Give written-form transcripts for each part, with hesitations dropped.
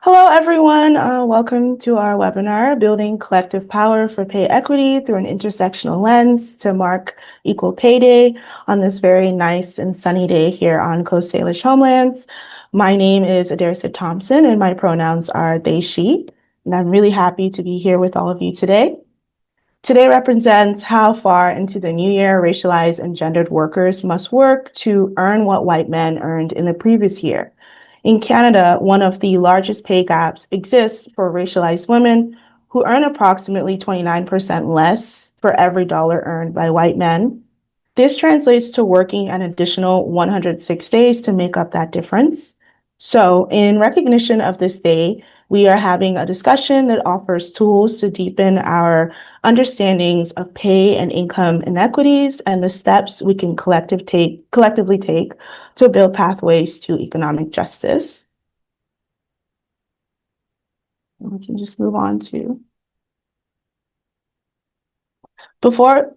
Hello, everyone. Welcome to our webinar, Building Collective Power for Pay Equity Through an Intersectional Lens to mark Equal Pay Day on this very nice and sunny day here on Coast Salish homelands. My name is Adarisa Thompson, and my pronouns are they, she, and I'm really happy to be here with all of you today. Today represents how far into the new year racialized and gendered workers must work to earn what white men earned in the previous year. In Canada, one of the largest pay gaps exists for racialized women who earn approximately 29% less for every dollar earned by white men. This translates to working an additional 106 days to make up that difference. So, in recognition of this day, we are having a discussion that offers tools to deepen our understandings of pay and income inequities and the steps we can collectively take to build pathways to economic justice. And we can just move on to before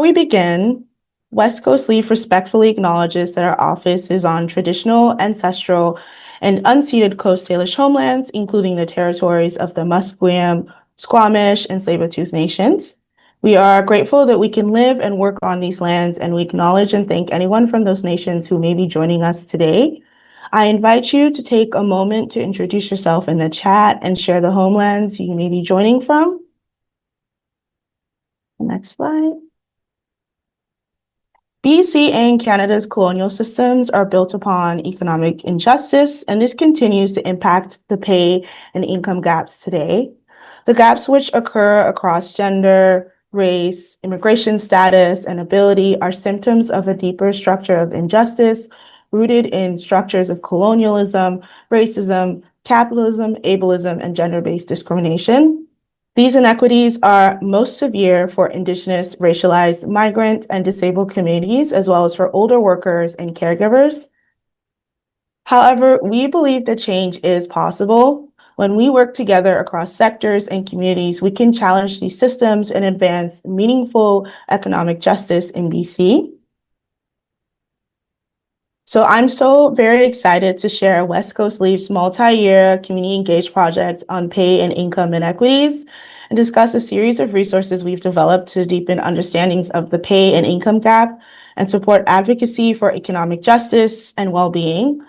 we begin, West Coast Leaf respectfully acknowledges that our office is on traditional, ancestral, and unceded Coast Salish homelands, including the territories of the Musqueam, Squamish, and Tsleil-Waututh nations. We are grateful that we can live and work on these lands, and we acknowledge and thank anyone from those nations who may be joining us today. I invite you to take a moment to introduce yourself in the chat and share the homelands you may be joining from. Next slide. BC and Canada's colonial systems are built upon economic injustice, and this continues to impact the pay and income gaps today. The gaps which occur across gender, race, immigration status, and ability are symptoms of a deeper structure of injustice rooted in structures of colonialism, racism, capitalism, ableism, and gender-based discrimination. These inequities are most severe for Indigenous, racialized, migrant, and disabled communities, as well as for older workers and caregivers. However, we believe that change is possible. When we work together across sectors and communities, we can challenge these systems and advance meaningful economic justice in BC. So I'm so very excited to share West Coast Leaf's multi-year community engaged project on pay and income inequities and discuss a series of resources we've developed to deepen understandings of the pay and income gap and support advocacy for economic justice and well-being.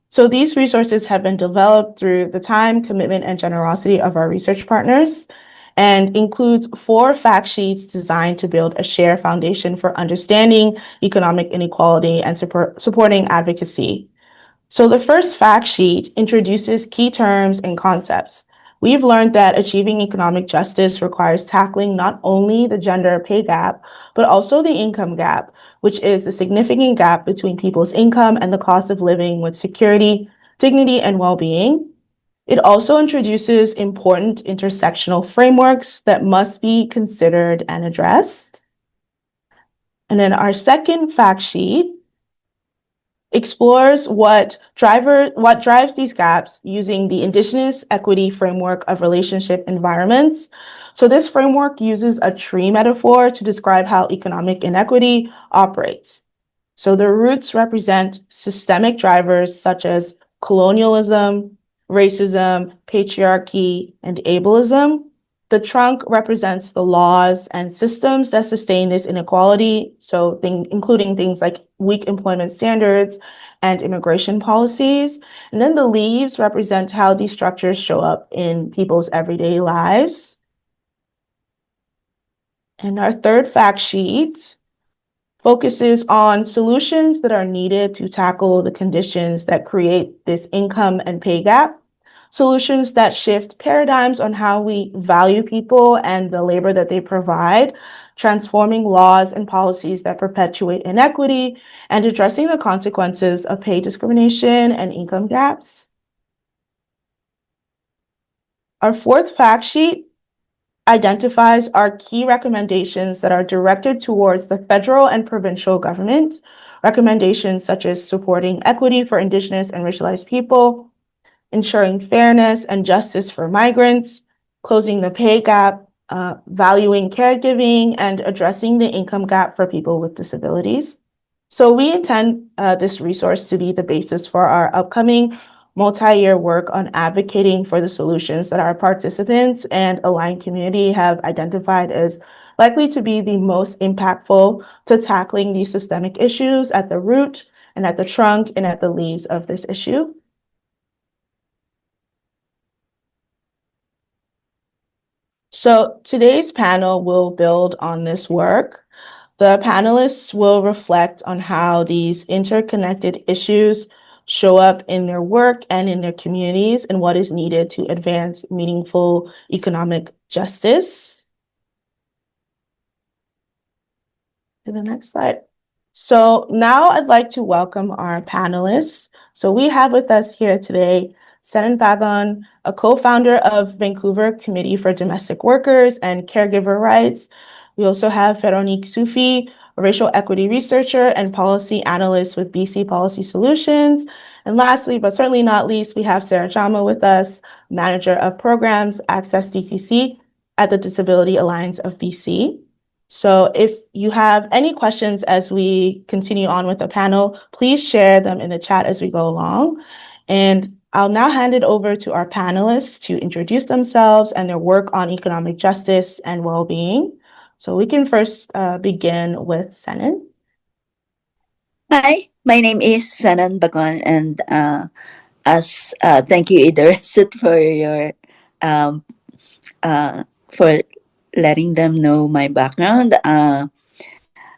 So these resources have been developed through the time, commitment, and generosity of our research partners, and includes 4 fact sheets designed to build a shared foundation for understanding economic inequality and supporting advocacy. So the first fact sheet introduces key terms and concepts. We've learned that achieving economic justice requires tackling not only the gender pay gap, but also the income gap, which is the significant gap between people's income and the cost of living with security, dignity, and well-being. It also introduces important intersectional frameworks that must be considered and addressed. And then our second fact sheet explores what drives these gaps using the Indigenous equity framework of relationship environments. So this framework uses a tree metaphor to describe how economic inequity operates. So the roots represent systemic drivers such as colonialism, racism, patriarchy, and ableism. The trunk represents the laws and systems that sustain this inequality, so including things like weak employment standards and immigration policies. And then the leaves represent how these structures show up in people's everyday lives. And our third fact sheet focuses on solutions that are needed to tackle the conditions that create this income and pay gap. Solutions that shift paradigms on how we value people and the labor that they provide, transforming laws and policies that perpetuate inequity, and addressing the consequences of pay discrimination and income gaps. Our fourth fact sheet identifies our key recommendations that are directed towards the federal and provincial government, recommendations such as supporting equity for Indigenous and racialized people, ensuring fairness and justice for migrants, closing the pay gap, valuing caregiving, and addressing the income gap for people with disabilities. So we intend this resource to be the basis for our upcoming multi-year work on advocating for the solutions that our participants and aligned community have identified as likely to be the most impactful to tackling these systemic issues at the root and at the trunk and at the leaves of this issue. So today's panel will build on this work. The panelists will reflect on how these interconnected issues show up in their work and in their communities and what is needed to advance meaningful economic justice. To the next slide. So now I'd like to welcome our panelists. So we have with us here today Senan Fagon, a co-founder of Vancouver Committee for Domestic Workers and Caregiver Rights. We also have Veronique Soufi, a racial equity researcher and policy analyst with BC Policy Solutions. And lastly, but certainly not least, we have Sarah Jama with us, manager of programs, Access DTC at the Disability Alliance of BC. So if you have any questions as we continue on with the panel, please share them in the chat as we go along. And I'll now hand it over to our panelists to introduce themselves and their work on economic justice and well-being. So we can first begin with Senan. Hi, my name is Sanan Bagon, and thank you, Idris, for your um, for letting them know my background. My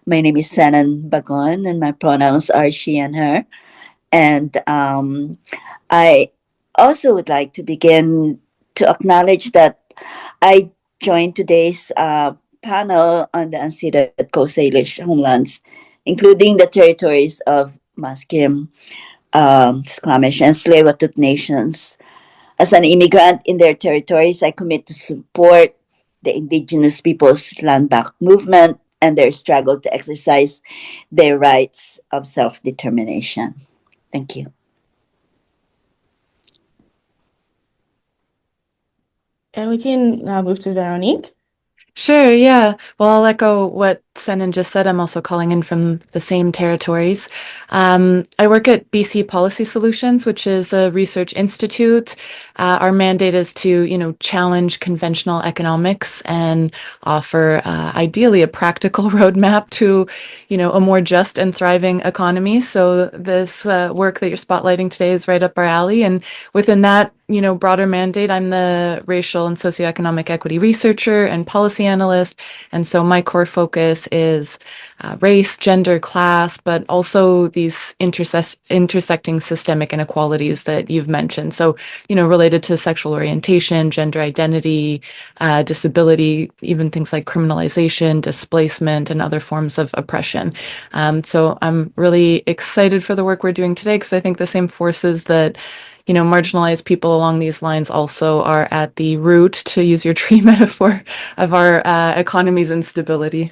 name is Sanan Bagon, and my pronouns are she and her. And I also would like to begin to acknowledge that I joined today's panel on the unceded Coast Salish homelands, including the territories of Musqueam, Squamish, and Tsleil-Waututh nations. As an immigrant in their territories, I commit to support the Indigenous people's land back movement and their struggle to exercise their rights of self-determination. Thank you. And we can move to Veronique. Sure, yeah. Well, I'll echo what Senan just said. I'm also calling in from the same territories. I work at BC Policy Solutions, which is a research institute. Our mandate is to, challenge conventional economics and offer, ideally, a practical roadmap to, a more just and thriving economy. So this work that you're spotlighting today is right up our alley. And within that, broader mandate, I'm the racial and socioeconomic equity researcher and policy analyst. And so my core focus is race, gender, class, but also these intersecting systemic inequalities that you've mentioned. So, related to sexual orientation, gender identity, disability, even things like criminalization, displacement, and other forms of oppression. So I'm really excited for the work we're doing today because I think the same forces that marginalized people along these lines also are at the root, to use your tree metaphor, of our economy's instability.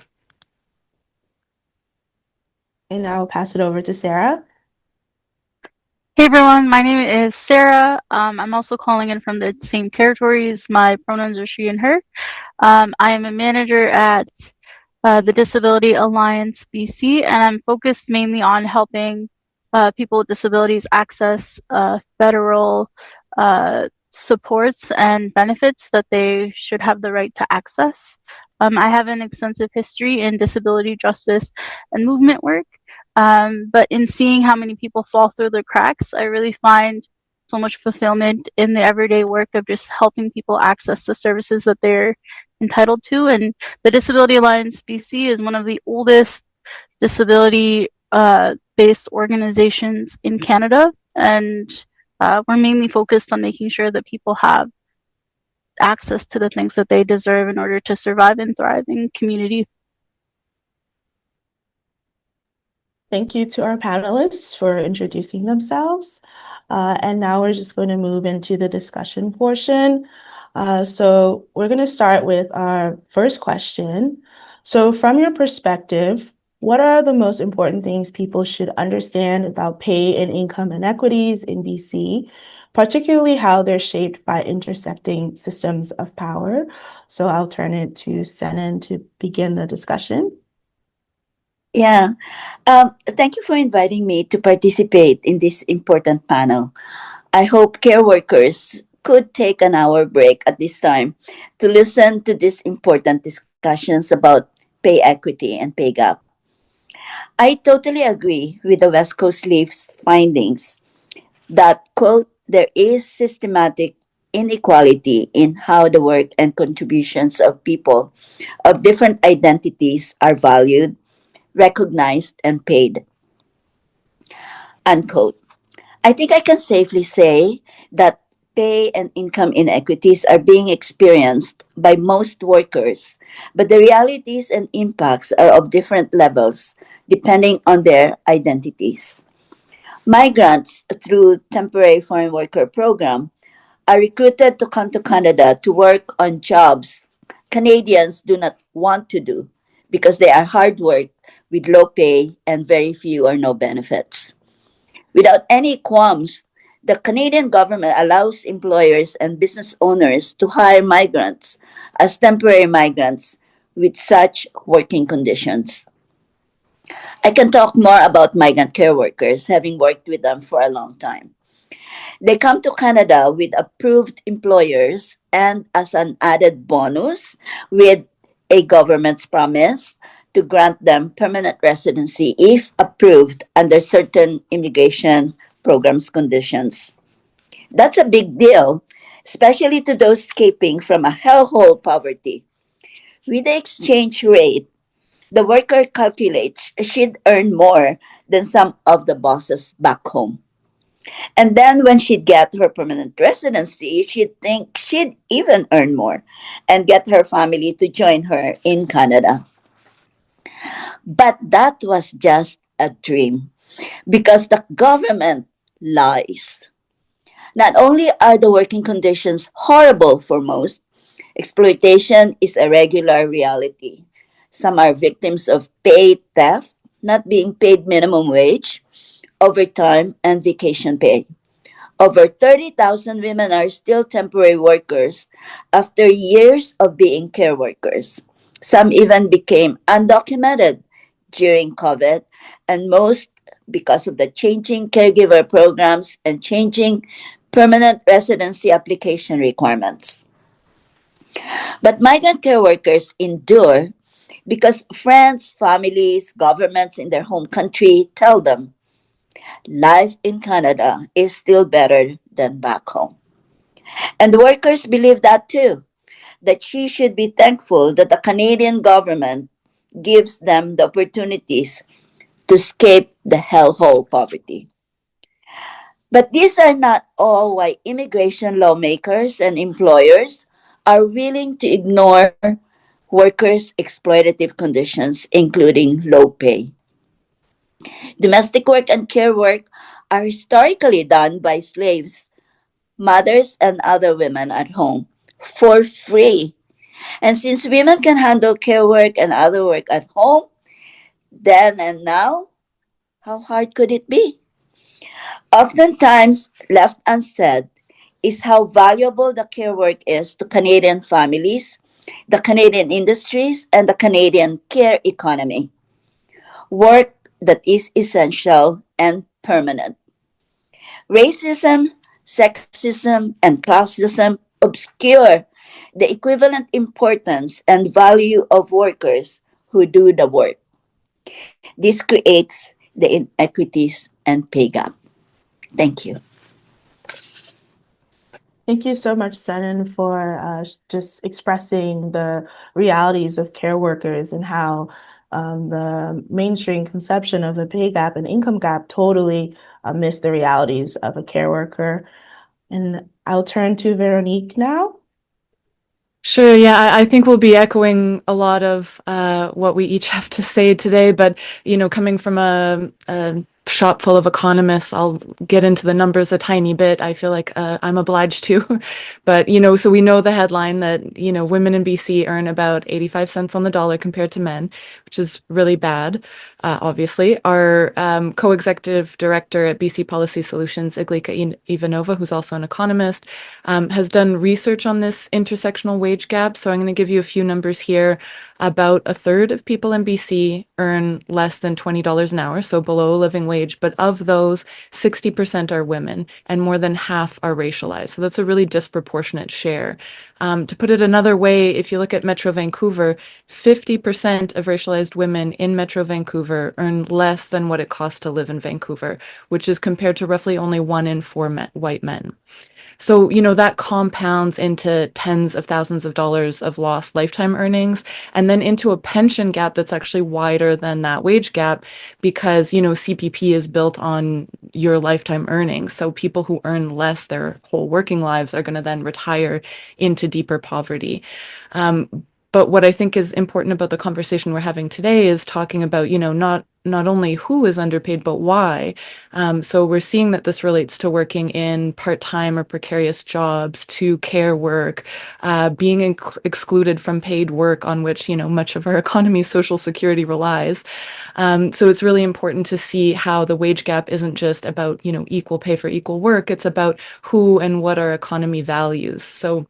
And I'll pass it over to Sarah. Hey everyone, my name is Sarah. I'm also calling in from the same territories. My pronouns are she and her. I am a manager at the Disability Alliance BC, and I'm focused mainly on helping people with disabilities access federal supports and benefits that they should have the right to access. I have an extensive history in disability justice and movement work, but in seeing how many people fall through the cracks, I really find so much fulfillment in the everyday work of just helping people access the services that they're entitled to. And the Disability Alliance BC is one of the oldest disability based organizations in Canada, and we're mainly focused on making sure that people have access to the things that they deserve in order to survive and thrive in community. Thank you to our panelists for introducing themselves. And now we're just going to move into the discussion portion. So we're going to start with our first question. So from your perspective, what are the most important things people should understand about pay and income inequities in BC, particularly how they're shaped by intersecting systems of power? So I'll turn it to Senan to begin the discussion. Thank you for inviting me to participate in this important panel. I hope care workers could take an hour break at this time to listen to these important discussions about pay equity and pay gap. I totally agree with the West Coast Leaf's findings that, quote, there is systematic inequality in how the work and contributions of people of different identities are valued, recognized, and paid, unquote. I think I can safely say that pay and income inequities are being experienced by most workers, but the realities and impacts are of different levels depending on their identities. Migrants, through temporary foreign worker program, are recruited to come to Canada to work on jobs Canadians do not want to do because they are hard work with low pay and very few or no benefits. Without any qualms, the Canadian government allows employers and business owners to hire migrants as temporary migrants with such working conditions. I can talk more about migrant care workers, having worked with them for a long time. They come to Canada with approved employers and as an added bonus with a government's promise to grant them permanent residency if approved under certain immigration programs conditions. That's a big deal, especially to those escaping from a hellhole poverty. With the exchange rate, the worker calculates she'd earn more than some of the bosses back home. And then when she'd get her permanent residency, she'd think she'd even earn more and get her family to join her in Canada. But that was just a dream because the government lies. Not only are the working conditions horrible for most, exploitation is a regular reality. Some are victims of pay theft, not being paid minimum wage, overtime, and vacation pay. Over 30,000 women are still temporary workers after years of being care workers. Some even became undocumented during COVID, and most because of the changing caregiver programs and changing permanent residency application requirements. But migrant care workers endure because friends, families, governments in their home country tell them life in Canada is still better than back home. And the workers believe that too, that she should be thankful that the Canadian government gives them the opportunities to escape the hellhole poverty. But these are not all why immigration lawmakers and employers are willing to ignore workers' exploitative conditions, including low pay. Domestic work and care work are historically done by slaves, mothers, and other women at home for free. And since women can handle care work and other work at home, then and now, how hard could it be? Oftentimes left unsaid is how valuable the care work is to Canadian families, the Canadian industries, and the Canadian care economy. Work that is essential and permanent. Racism, sexism, and classism obscure the equivalent importance and value of workers who do the work. This creates the inequities and pay gap. Thank you. Thank you so much, Senan, for just expressing the realities of care workers and how the mainstream conception of the pay gap and income gap totally miss the realities of a care worker. And I'll turn to Veronique now. Sure, yeah, I think we'll be echoing a lot of what we each have to say today, but coming from a shop full of economists, I'll get into the numbers a tiny bit. I feel like I'm obliged to, but so we know the headline that women in BC earn about 85 cents on the dollar compared to men, which is really bad. obviously. Our co-executive director at BC Policy Solutions, Iglika Ivanova, who's also an economist, has done research on this intersectional wage gap. So I'm going to give you a few numbers here. About a third of people in BC earn less than $20 an hour, so below a living wage. But of those, 60% are women, and more than half are racialized. So that's a really disproportionate share. To put it another way, if you look at Metro Vancouver, 50% of racialized women in Metro Vancouver earn less than what it costs to live in Vancouver, which is compared to roughly only 1 in 4 white men. So, that compounds into tens of thousands of dollars of lost lifetime earnings, and then into a pension gap that's actually wider than that wage gap because, CPP is built on your lifetime earnings. So people who earn less their whole working lives are going to then retire into deeper poverty. But what I think is important about the conversation we're having today is talking about, not only who is underpaid, but why. So we're seeing that this relates to working in part-time or precarious jobs, to care work, being excluded from paid work on which, much of our economy's social security relies. So it's really important to see how the wage gap isn't just about, equal pay for equal work. It's about who and what our economy values. So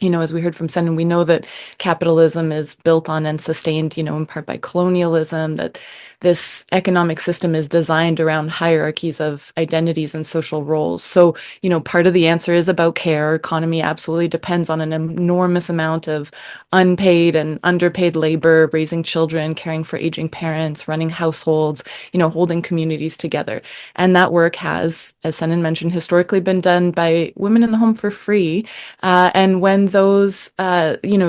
as we heard from Senan, we know that capitalism is built on and sustained, in part by colonialism, that this economic system is designed around hierarchies of identities and social roles. So, part of the answer is about care. Our economy absolutely depends on an enormous amount of unpaid and underpaid labor, raising children, caring for aging parents, running households, holding communities together. And that work has, as Senan mentioned, historically been done by women in the home for free. And when those,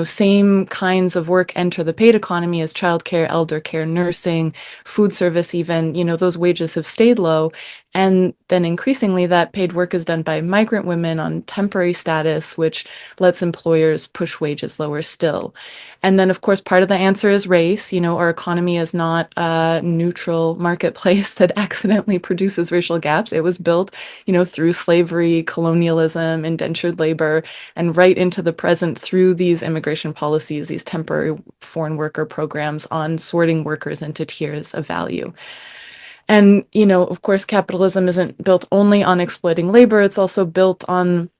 same kinds of work enter the paid economy as childcare, elder care, nursing, food service even, those wages have stayed low. And then increasingly that paid work is done by migrant women on temporary status, which lets employers push wages lower still. And then, of course, part of the answer is race. Our economy is not a neutral marketplace that accidentally produces racial gaps. It was built, through slavery, colonialism, indentured labor, and right into the present through these immigration policies, these temporary foreign worker programs on sorting workers into tiers of value. And, of course, capitalism isn't built only on exploiting labor. It's also built on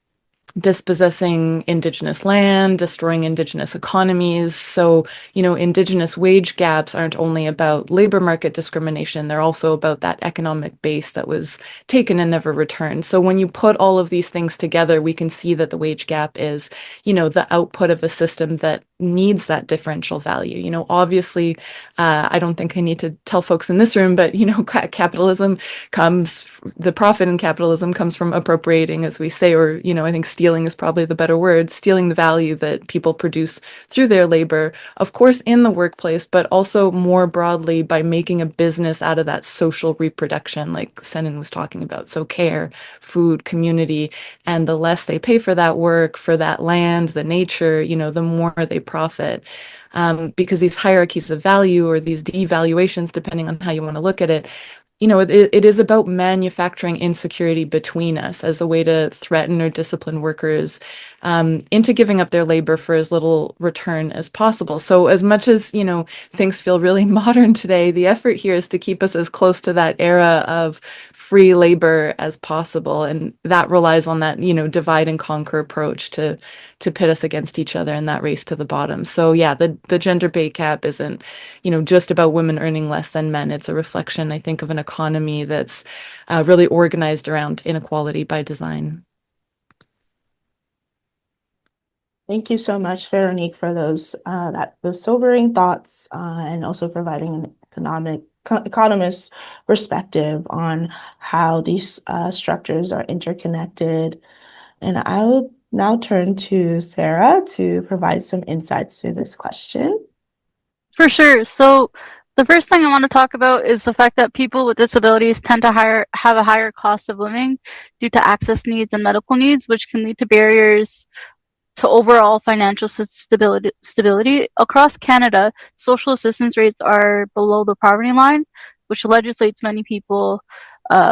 dispossessing Indigenous land, destroying Indigenous economies. So, Indigenous wage gaps aren't only about labor market discrimination, they're also about that economic base that was taken and never returned. So when you put all of these things together, we can see that the wage gap is, the output of a system that needs that differential value. Obviously, I don't think I need to tell folks in this room, but, the profit in capitalism comes from appropriating, as we say, or, I think stealing is probably the better word, stealing the value that people produce through their labor, of course, in the workplace, but also more broadly by making a business out of that social reproduction, like Senan was talking about. So care, food, community, and the less they pay for that work, for that land, the nature, the more they profit. Because these hierarchies of value or these devaluations, depending on how you want to look at it, it is about manufacturing insecurity between us as a way to threaten or discipline workers into giving up their labor for as little return as possible. So as much as, things feel really modern today, the effort here is to keep us as close to that era of free labor as possible. And that relies on that, divide and conquer approach to pit us against each other in that race to the bottom. So yeah, the gender pay gap isn't, just about women earning less than men. It's a reflection, I think, of an economy that's really organized around inequality by design. Thank you so much, Veronique, for those sobering thoughts and also providing an economist perspective on how these structures are interconnected. And I will now turn to Sarah to provide some insights to this question. For sure. So the first thing I want to talk about is the fact that people with disabilities tend to have a higher cost of living due to access needs and medical needs, which can lead to barriers to overall financial stability. Across Canada, social assistance rates are below the poverty line, which legislates many people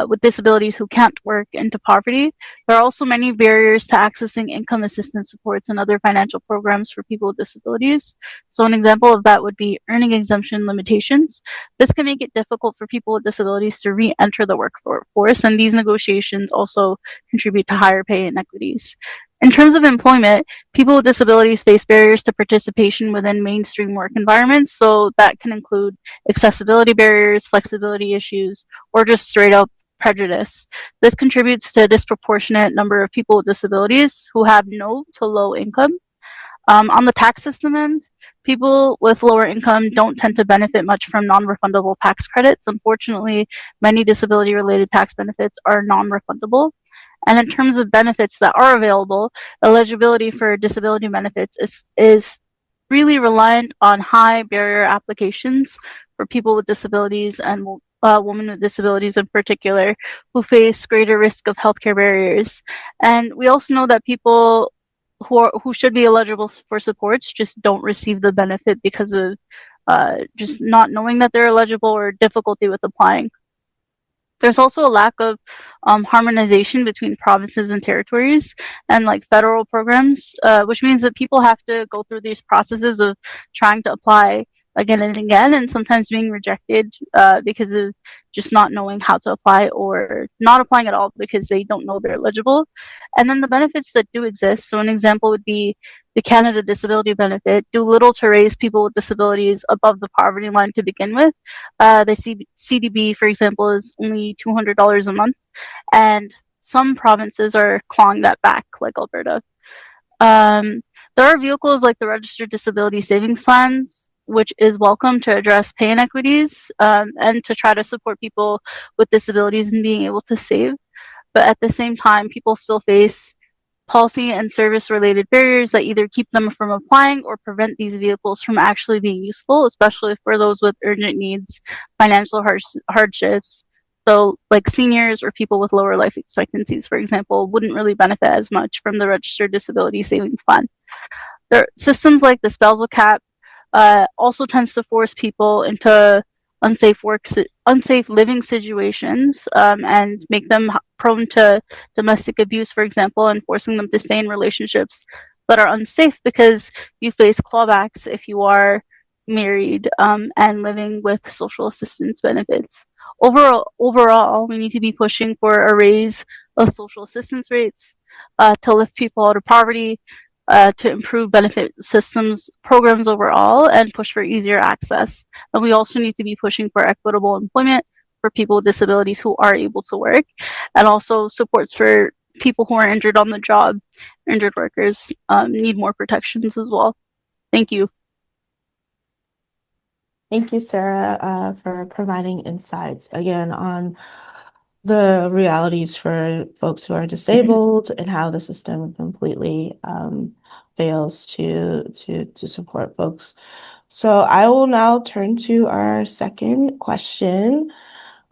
with disabilities who can't work into poverty. There are also many barriers to accessing income assistance supports and other financial programs for people with disabilities. So an example of that would be earning exemption limitations. This can make it difficult for people with disabilities to re-enter the workforce, and these negotiations also contribute to higher pay inequities. In terms of employment, people with disabilities face barriers to participation within mainstream work environments, so that can include accessibility barriers, flexibility issues, or just straight up prejudice. This contributes to a disproportionate number of people with disabilities who have no to low income. On the tax system end, people with lower income don't tend to benefit much from non-refundable tax credits. Unfortunately, many disability-related tax benefits are non-refundable. And in terms of benefits that are available, eligibility for disability benefits is really reliant on high barrier applications for people with disabilities and women with disabilities in particular, who face greater risk of healthcare barriers. And we also know that people who should be eligible for supports just don't receive the benefit because of just not knowing that they're eligible or difficulty with applying. There's also a lack of harmonization between provinces and territories and like federal programs, which means that people have to go through these processes of trying to apply again and again, and sometimes being rejected because of just not knowing how to apply or not applying at all because they don't know they're eligible. And then the benefits that do exist. So an example would be the Canada Disability Benefit do little to raise people with disabilities above the poverty line to begin with. The CDB, for example, is only $200 a month, and some provinces are clawing that back, like Alberta. There are vehicles like the Registered Disability Savings Plans, which is welcome to address pay inequities and to try to support people with disabilities in being able to save. But at the same time, people still face policy and service related barriers that either keep them from applying or prevent these vehicles from actually being useful, especially for those with urgent needs, financial hardships. So, like seniors or people with lower life expectancies, for example, wouldn't really benefit as much from the Registered Disability Savings Plan. There, systems like the spousal cap also tends to force people into unsafe living situations and make them prone to domestic abuse, for example, and forcing them to stay in relationships that are unsafe because you face clawbacks if you are married and living with social assistance benefits. Overall, we need to be pushing for a raise of social assistance rates to lift people out of poverty, to improve benefit systems programs overall and push for easier access. And we also need to be pushing for equitable employment for people with disabilities who are able to work, and also supports for people who are injured on the job. Injured workers need more protections as well. Thank you. Thank you, Sarah, for providing insights again on the realities for folks who are disabled and how the system completely fails to support folks. So I will now turn to our second question.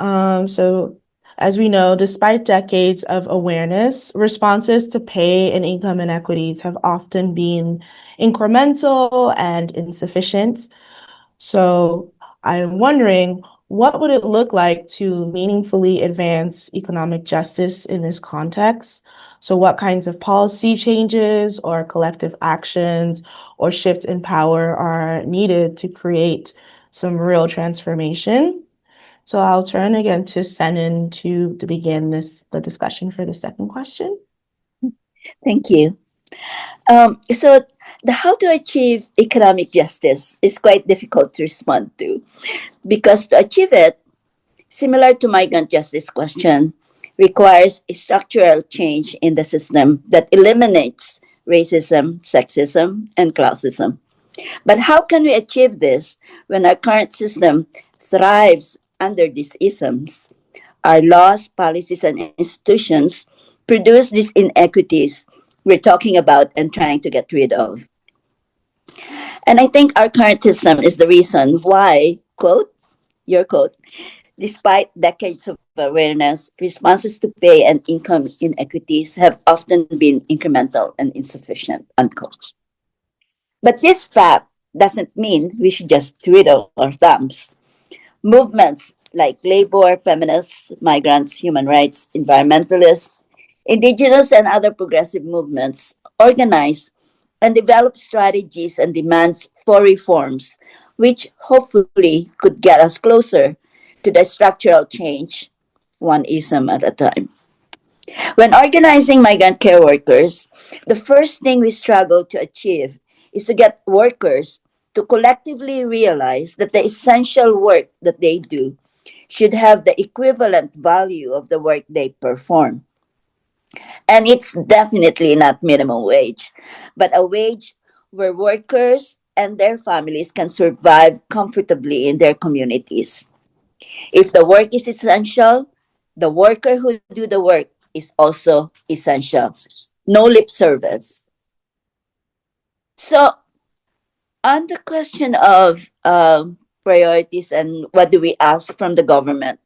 So as we know, despite decades of awareness, responses to pay and income inequities have often been incremental and insufficient. So I'm wondering, what would it look like to meaningfully advance economic justice in this context? So what kinds of policy changes or collective actions or shifts in power are needed to create some real transformation? So I'll turn again to Senan to begin the discussion for the second question. Thank you. So the how to achieve economic justice is quite difficult to respond to because to achieve it, similar to migrant justice question, requires a structural change in the system that eliminates racism, sexism, and classism. But how can we achieve this when our current system thrives under these isms? Our laws, policies, and institutions produce these inequities we're talking about and trying to get rid of. And I think our current system is the reason why, quote, your quote, despite decades of awareness, responses to pay and income inequities have often been incremental and insufficient, unquote. But this fact doesn't mean we should just twiddle our thumbs. Movements like labor, feminists, migrants, human rights, environmentalists, indigenous, and other progressive movements organize and develop strategies and demands for reforms, which hopefully could get us closer to the structural change, one ism at a time. When organizing migrant care workers, the first thing we struggle to achieve is to get workers to collectively realize that the essential work that they do should have the equivalent value of the work they perform. And it's definitely not minimum wage, but a wage where workers and their families can survive comfortably in their communities. If the work is essential, the worker who do the work is also essential. No lip service. So on the question of priorities and what do we ask from the government?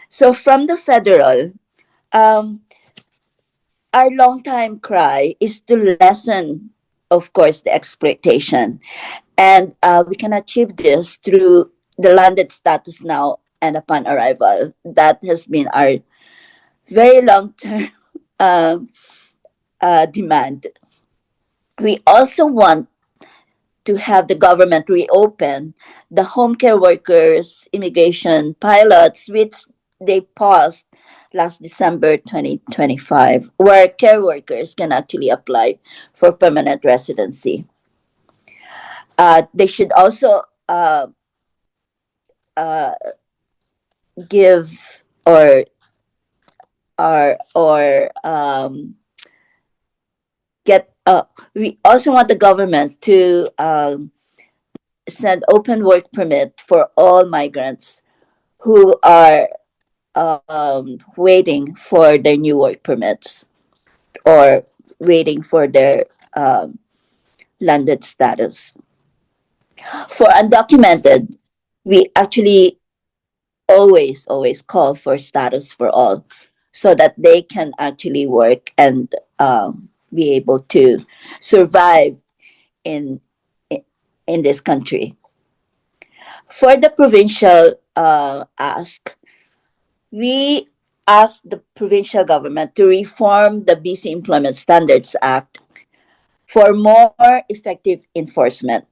So from the federal, um, our long time cry is to lessen, of course, the exploitation. And we can achieve this through the landed status now and upon arrival. That has been our very long term um, demand. We also want to have the government reopen the home care workers immigration pilots, which they paused last December 2025, where care workers can actually apply for permanent residency. They should also uh, give or get. We also want the government to send open work permit for all migrants who are waiting for their new work permits or waiting for their landed status. For undocumented, we actually always call for status for all so that they can actually work and be able to survive in in this country. For the provincial ask, we asked the provincial government to reform the BC Employment Standards Act for more effective enforcement.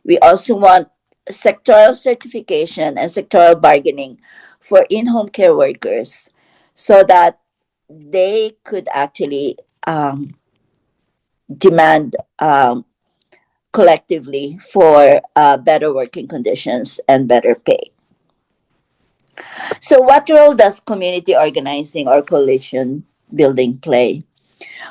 We also want sectoral certification and sectoral bargaining for in home care workers so that they could actually demand collectively for better working conditions and better pay. So, what role does community organizing or coalition building play?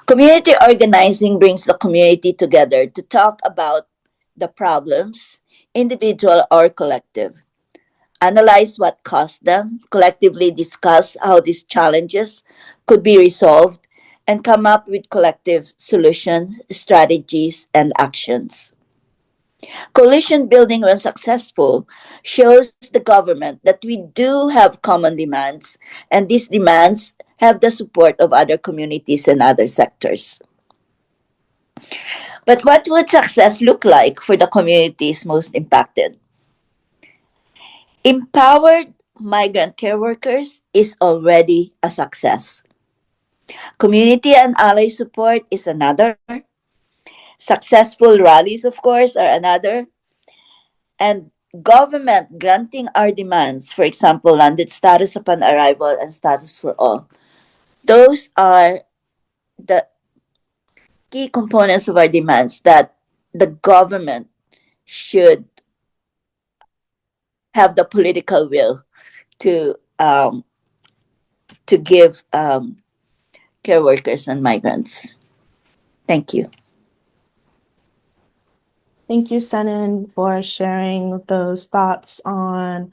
Community organizing brings the community together to talk about the problems, individual or collective, analyze what caused them, collectively discuss how these challenges could be resolved, and come up with collective solutions, strategies, and actions. Coalition building, when successful, shows the government that we do have common demands, and these demands have the support of other communities and other sectors. But what would success look like for the communities most impacted? Empowered migrant care workers is already a success. Community and ally support is another. Successful rallies, of course, are another. And government granting our demands, for example, landed status upon arrival and status for all. Those are the key components of our demands that the government should have the political will to give care workers and migrants. Thank you. Thank you, Senan, for sharing those thoughts on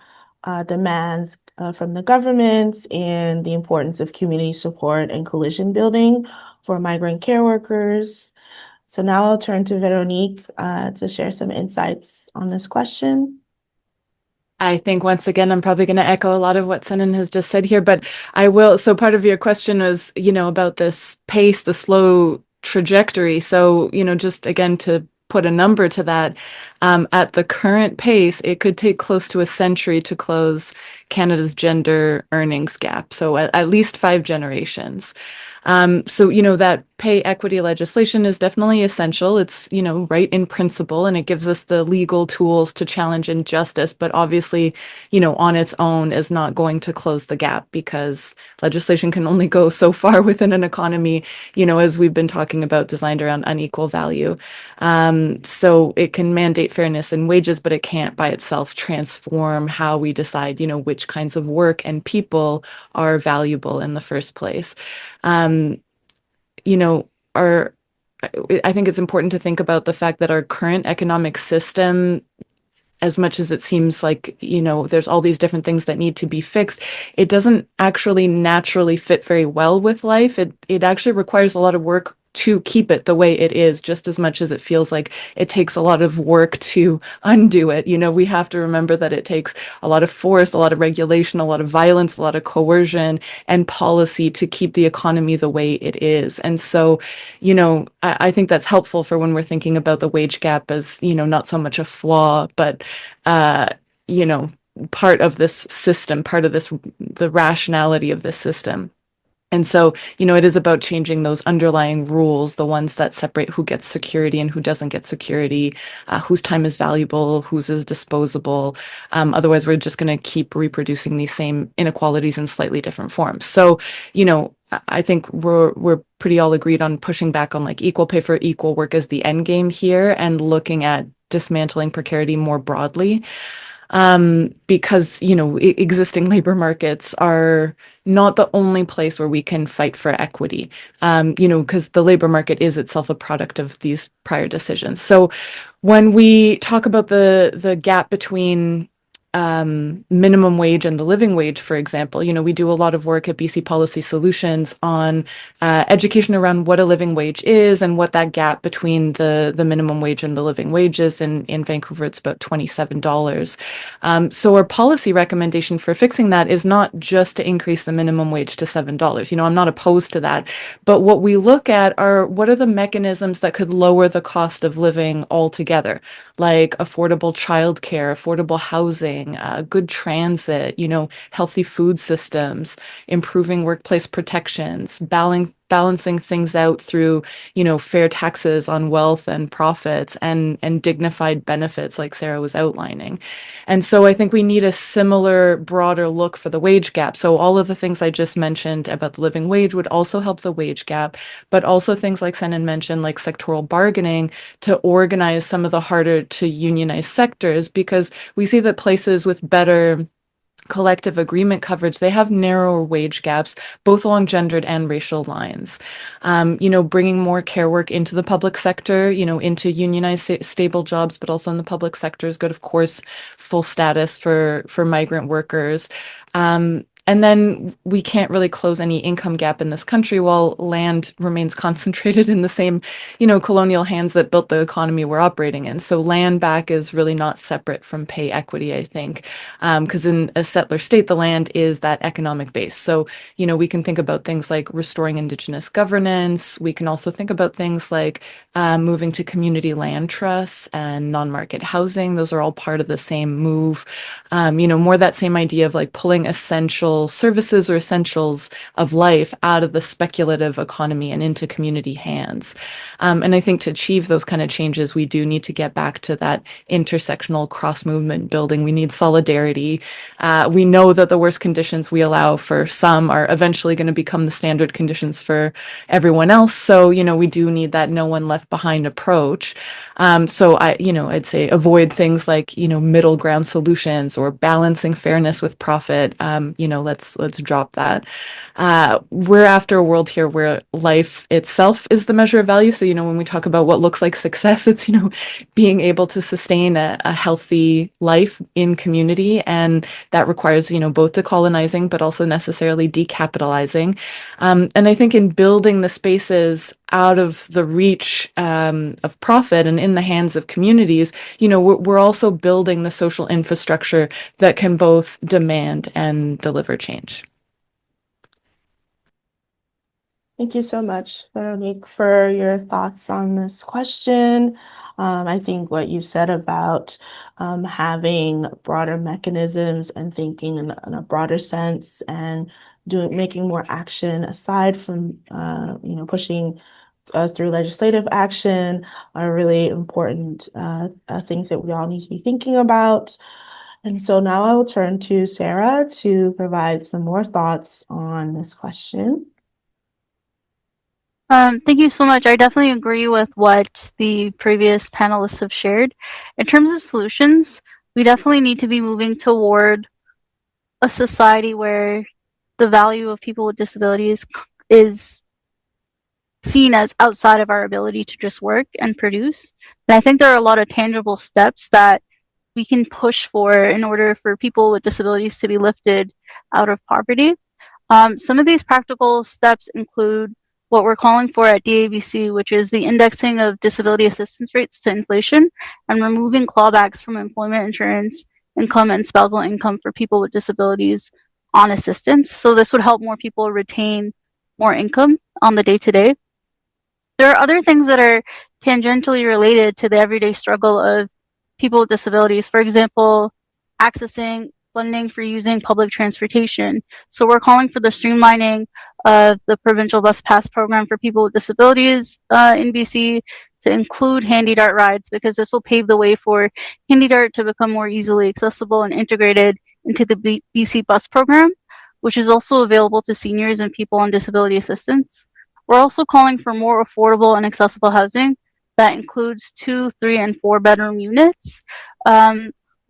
demands from the government and the importance of community support and coalition building for migrant care workers. So now I'll turn to Veronique to share some insights on this question. I think once again, I'm probably going to echo a lot of what Senan has just said here, but I will. So part of your question was, about this pace, the slow trajectory. So, just again to put a number to that, at the current pace, it could take close to a century to close Canada's gender earnings gap. So at least 5 generations. So, that pay equity legislation is definitely essential. It's, right in principle, and it gives us the legal tools to challenge injustice, but obviously, on its own is not going to close the gap, because legislation can only go so far within an economy, as we've been talking about, designed around unequal value. So it can mandate fairness in wages, but it can't by itself transform how we decide, which kinds of work and people are valuable in the first place. Um, you know, our I think it's important to think about the fact that our current economic system, as much as it seems like, there's all these different things that need to be fixed, it doesn't actually naturally fit very well with life. It actually requires a lot of work to keep it the way it is, just as much as it feels like it takes a lot of work to undo it. We have to remember that it takes a lot of force, a lot of regulation, a lot of violence, a lot of coercion and policy to keep the economy the way it is. And so, I think that's helpful for when we're thinking about the wage gap as, not so much a flaw, but, uh, you know, part of this system, part of the rationality of this system. And so, it is about changing those underlying rules, the ones that separate who gets security and who doesn't get security, whose time is valuable, whose is disposable. Otherwise, we're just going to keep reproducing these same inequalities in slightly different forms. So, I think we're pretty all agreed on pushing back on like equal pay for equal work as the end game here, and looking at dismantling precarity more broadly. Because, existing labor markets are not the only place where we can fight for equity, because the labor market is itself a product of these prior decisions. So when we talk about the gap between minimum wage and the living wage, for example, we do a lot of work at BC Policy Solutions on education around what a living wage is and what that gap between the minimum wage and the living wage is. In Vancouver, it's about $27. So our policy recommendation for fixing that is not just to increase the minimum wage to $7. I'm not opposed to that. But what we look at are what are the mechanisms that could lower the cost of living altogether, like affordable childcare, affordable housing, good transit, healthy food systems, improving workplace protections, balancing things out through, fair taxes on wealth and profits, and dignified benefits like Sarah was outlining. And so I think we need a similar, broader look for the wage gap. So all of the things I just mentioned about the living wage would also help the wage gap, but also things like Senan mentioned, like sectoral bargaining, to organize some of the harder to unionize sectors, because we see that places with better collective agreement coverage, they have narrower wage gaps, both along gendered and racial lines. Bringing more care work into the public sector, into unionized stable jobs, but also in the public sector is good. Of course, full status for migrant workers. And then we can't really close any income gap in this country while land remains concentrated in the same, colonial hands that built the economy we're operating in. So land back is really not separate from pay equity, I think, because in a settler state, the land is that economic base. So, we can think about things like restoring Indigenous governance. We can also think about things like moving to community land trusts and non-market housing. Those are all part of the same move. More that same idea of like pulling essential services or essentials of life out of the speculative economy and into community hands. And I think to achieve those kind of changes, we do need to get back to that intersectional cross-movement building. We need solidarity. We know that the worst conditions we allow for some are eventually going to become the standard conditions for everyone else. So, we do need that no one left behind approach. So I'd say avoid things like, middle ground solutions or balancing fairness with profit. Let's drop that. We're after a world here where life itself is the measure of value. So, when we talk about what looks like success, it's, being able to sustain a healthy life in community. And that requires, both decolonizing, but also necessarily decapitalizing. And I think in building the spaces out of the reach of profit and in the hands of communities, we're also building the social infrastructure that can both demand and deliver change. Thank you so much, Veronique, for your thoughts on this question. I think what you said about having broader mechanisms and thinking in a broader sense and making more action aside from pushing through legislative action are really important things that we all need to be thinking about. And so now I will turn to Sarah to provide some more thoughts on this question. Thank you so much. I definitely agree with what the previous panelists have shared. In terms of solutions, we definitely need to be moving toward a society where the value of people with disabilities is seen as outside of our ability to just work and produce. And I think there are a lot of tangible steps that we can push for in order for people with disabilities to be lifted out of poverty. Some of these practical steps include what we're calling for at DABC, which is the indexing of disability assistance rates to inflation and removing clawbacks from employment insurance income and spousal income for people with disabilities on assistance. So this would help more people retain more income on the day-to-day. There are other things that are tangentially related to the everyday struggle of people with disabilities. For example, accessing funding for using public transportation. So we're calling for the streamlining of the provincial bus pass program for people with disabilities in BC to include handy dart rides, because this will pave the way for handy dart to become more easily accessible and integrated into the BC bus program, which is also available to seniors and people on disability assistance. We're also calling for more affordable and accessible housing that includes 2, 3, and 4 bedroom units.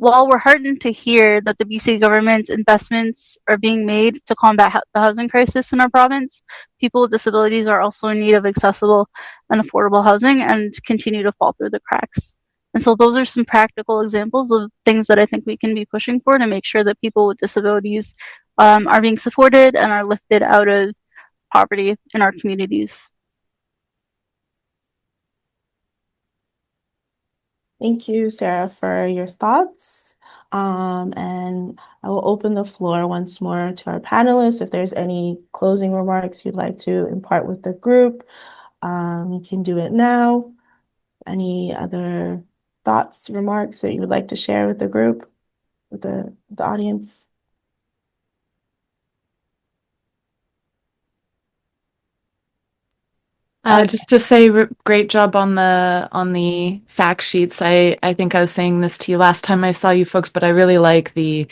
While we're heartened to hear that the BC government's investments are being made to combat the housing crisis in our province, people with disabilities are also in need of accessible and affordable housing and continue to fall through the cracks. And so those are some practical examples of things that I think we can be pushing for to make sure that people with disabilities are being supported and are lifted out of poverty in our communities. Thank you, Sarah, for your thoughts. And I will open the floor once more to our panelists. If there's any closing remarks you'd like to impart with the group, you can do it now. Any other thoughts, remarks that you would like to share with the group, with the audience? Just to say, great job on the fact sheets. I think I was saying this to you last time I saw you folks, but I really like the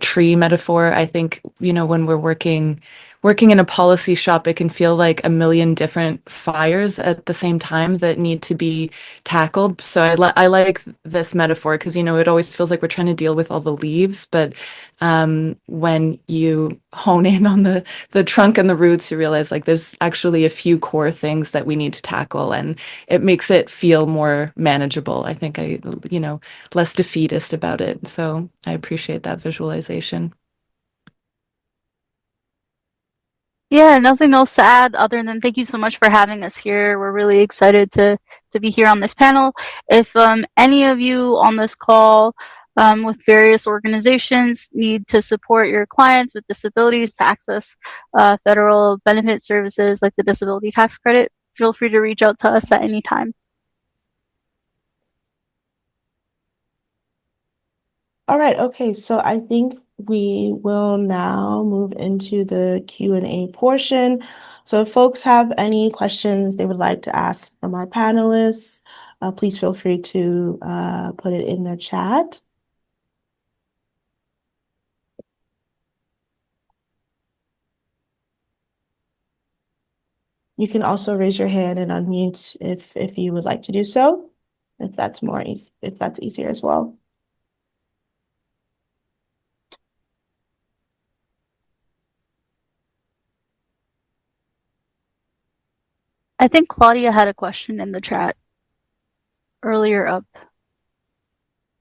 tree metaphor. I think, when we're working in a policy shop, it can feel like a million different fires at the same time that need to be tackled. So I like this metaphor because, it always feels like we're trying to deal with all the leaves, but when you hone in on the trunk and the roots, you realize like there's actually a few core things that we need to tackle, and it makes it feel more manageable. I think less defeatist about it. So I appreciate that visualization. Yeah, nothing else to add other than thank you so much for having us here. We're really excited to be here on this panel. If any of you on this call with various organizations need to support your clients with disabilities to access federal benefit services like the disability tax credit, feel free to reach out to us at any time. All right, okay, so I think we will now move into the Q&A portion. So if folks have any questions they would like to ask from our panelists, please feel free to put it in the chat. You can also raise your hand and unmute if you would like to do so, if that's easier as well. I think Claudia had a question in the chat earlier up.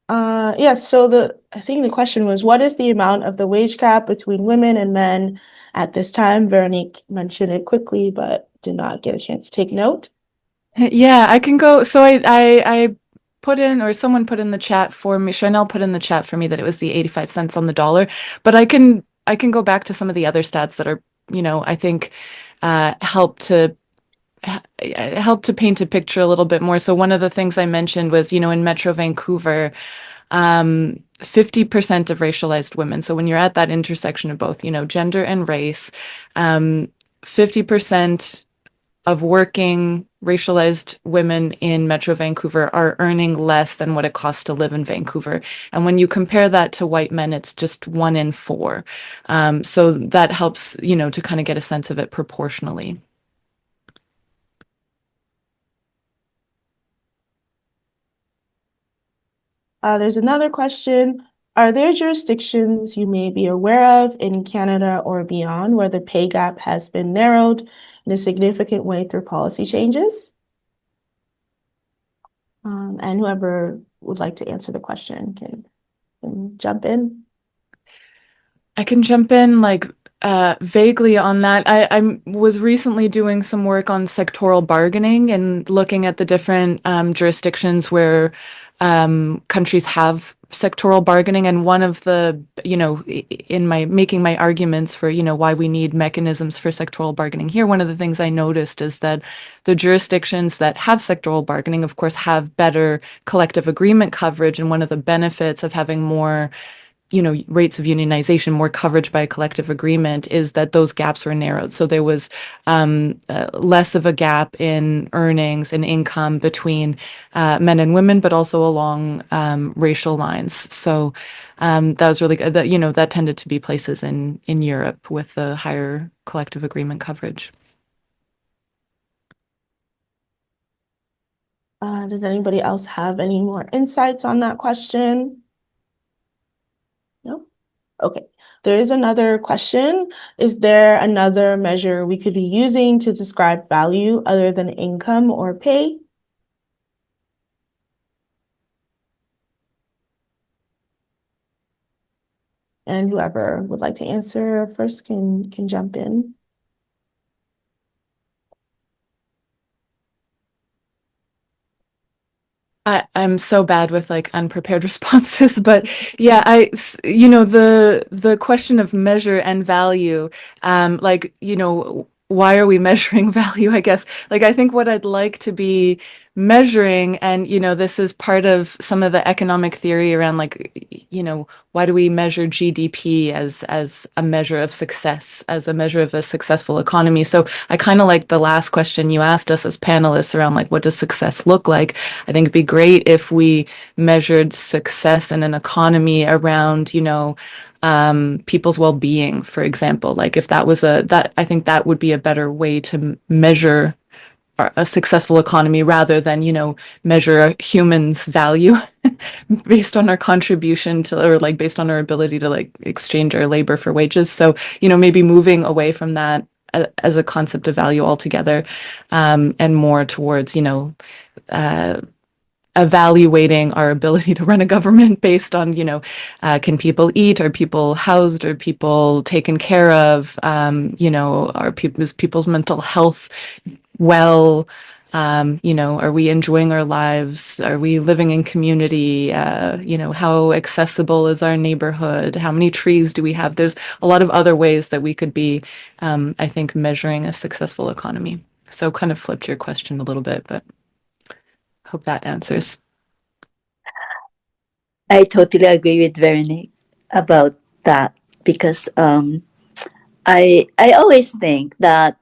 Yes, so I think the question was, what is the amount of the wage gap between women and men at this time? Veronique mentioned it quickly, but did not get a chance to take note. Yeah, I can go. So I put in, or someone put in the chat for me, Chanel put in the chat for me that it was the 85 cents on the dollar, but I can go back to some of the other stats that are, I think help to paint a picture a little bit more. So one of the things I mentioned was, in Metro Vancouver, 50% of racialized women. So when you're at that intersection of both, gender and race, 50% of working racialized women in Metro Vancouver are earning less than what it costs to live in Vancouver. And when you compare that to white men, it's just 1 in 4. So that helps, to kind of get a sense of it proportionally. There's another question. Are there jurisdictions you may be aware of in Canada or beyond where the pay gap has been narrowed in a significant way through policy changes? And whoever would like to answer the question can jump in. I can jump in vaguely on that. I was recently doing some work on sectoral bargaining and looking at the different jurisdictions where countries have sectoral bargaining. And one of the, in my making my arguments for, why we need mechanisms for sectoral bargaining here, one of the things I noticed is that the jurisdictions that have sectoral bargaining, of course, have better collective agreement coverage. And one of the benefits of having more rates of unionization, more coverage by collective agreement, is that those gaps were narrowed. So there was less of a gap in earnings and income between men and women, but also along racial lines. So that was really good. That tended to be places in Europe with the higher collective agreement coverage. Does anybody else have any more insights on that question? No? Okay. There is another question. Is there another measure we could be using to describe value other than income or pay? And whoever would like to answer first can jump in. I'm so bad with unprepared responses, but yeah, the question of measure and value, why are we measuring value? I guess, I think what I'd like to be measuring, and this is part of some of the economic theory around why do we measure GDP as a measure of success, as a measure of a successful economy? So I kind of like the last question you asked us as panelists around what does success look like? I think it'd be great if we measured success in an economy around, people's well-being, for example. If that was I think that would be a better way to measure a successful economy rather than, measure a human's value based on our contribution to, or based on our ability to exchange our labor for wages. So, maybe moving away from that as a concept of value altogether, and more towards, evaluating our ability to run a government based on, can people eat? Are people housed? Are people taken care of? Is people's mental health well? Are we enjoying our lives? Are we living in community? How accessible is our neighborhood? How many trees do we have? There's a lot of other ways that we could be, I think, measuring a successful economy. So kind of flipped your question a little bit, but hope that answers. I totally agree with Veronique about that because I always think that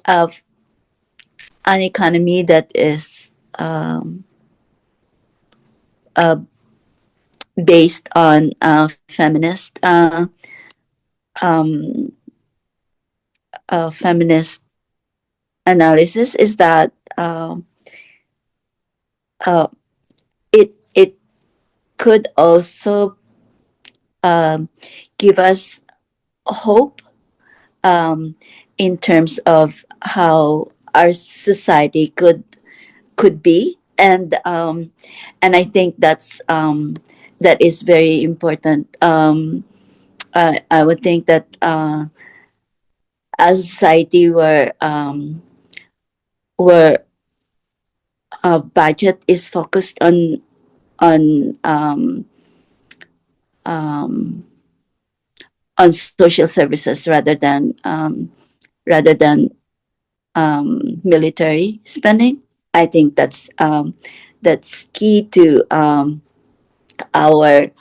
of an economy that is based on feminist feminist analysis is that it could also give us hope in terms of how our society could be, and I think that is very important. I would think that as a society where budget is focused on um, um, on social services rather than rather than military spending. I think that's key to our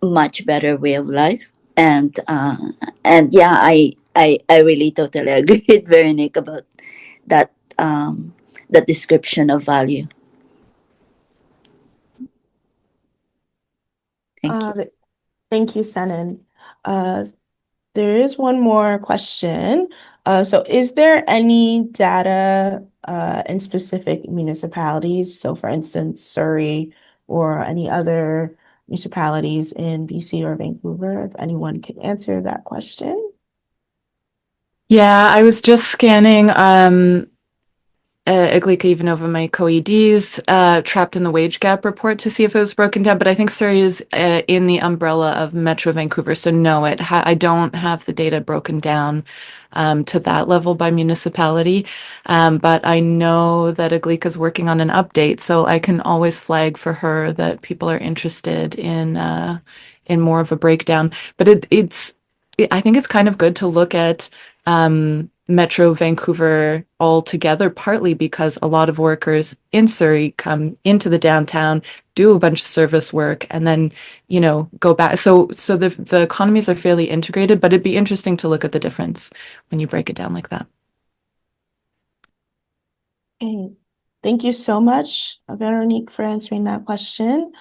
much better way of life. And yeah, I really totally agree with Veronique about that that description of value. Thank you. Thank you, Senan. There is one more question. So is there any data in specific municipalities? So for instance, Surrey or any other municipalities in BC or Vancouver, if anyone could answer that question. Yeah, I was just scanning Iglika even over my co-EDs, trapped in the wage gap report to see if it was broken down, but I think Surrey is in the umbrella of Metro Vancouver, so no, I don't have the data broken down to that level by municipality, but I know that Iglika is working on an update, so I can always flag for her that people are interested in more of a breakdown. But I think it's kind of good to look at Metro Vancouver all together, partly because a lot of workers in Surrey come into the downtown, do a bunch of service work, and then, go back. So the economies are fairly integrated, but it'd be interesting to look at the difference when you break it down like that. Okay. Thank you so much, Veronique, for answering that question.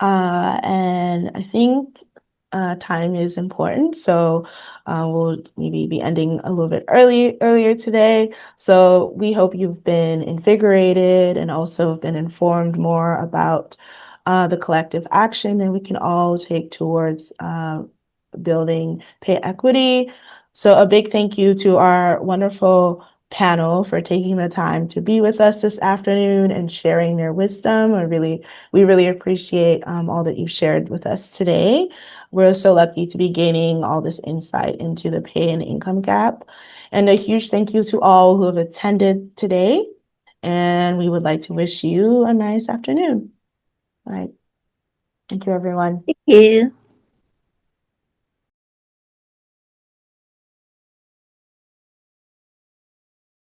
And I think time is important, so we'll maybe be ending a little bit earlier today. So we hope you've been invigorated and also been informed more about the collective action that we can all take towards building pay equity. So a big thank you to our wonderful panel for taking the time to be with us this afternoon and sharing their wisdom. We really appreciate all that you've shared with us today. We're so lucky to be gaining all this insight into the pay and income gap. And a huge thank you to all who have attended today. And we would like to wish you a nice afternoon. All right. Thank you, everyone. Thank you.